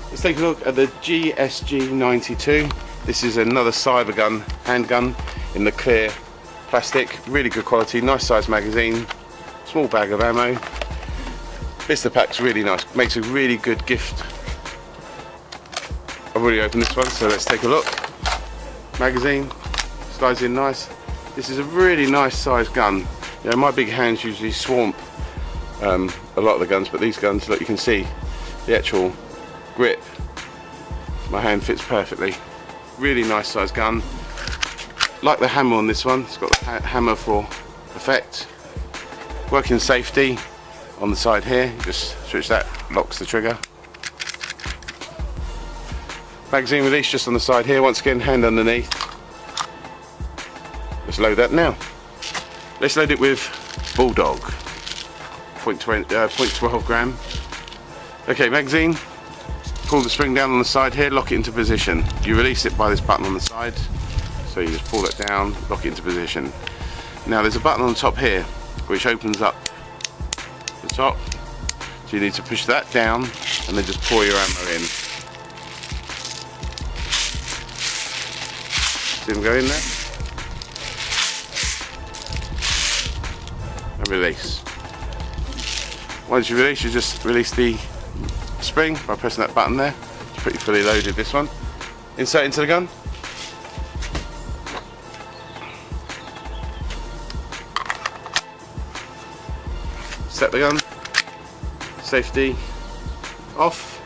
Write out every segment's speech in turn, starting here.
Let's take a look at the Sgs92. This is another cyber gun, handgun in the clear plastic. Really good quality, nice size magazine, small bag of ammo. Blister pack's really nice, makes a really good gift. I've already opened this one, so let's take a look. Magazine, slides in nice. This is a really nice size gun. You know, my big hands usually swamp a lot of the guns, but these guns, look, you can see the actual grip. My hand fits perfectly. Really nice size gun. Like the hammer on this one, it's got the hammer for effect. Working safety on the side here, just switch that, locks the trigger. Magazine release just on the side here, once again hand underneath. Let's load that now. Let's load it with Bulldog, 0.12 gram. Okay, magazine, pull the spring down on the side here, lock it into position. You release it by this button on the side, so you just pull it down, lock it into position. Now there's a button on the top here which opens up the top, so you need to push that down and then just pour your ammo in. See them go in there? And release. Once you release, you just release the spring by pressing that button there. It's pretty fully loaded, this one. Insert into the gun. Set the gun. Safety off.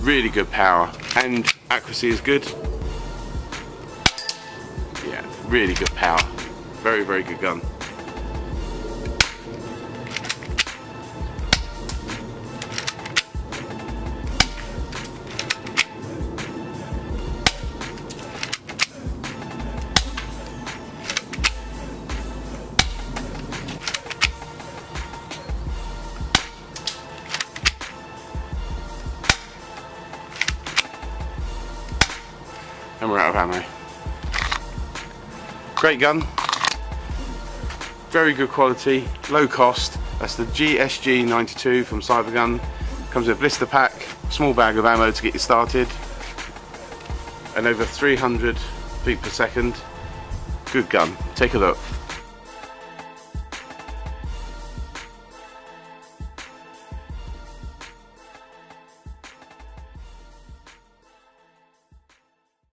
Really good power, and accuracy is good. Yeah, really good power. Very, very good gun. And we're out of ammo. Great gun, very good quality, low cost. That's the Sgs92 from Cybergun. Comes with a blister pack, small bag of ammo to get you started, and over 300 feet per second. Good gun, take a look.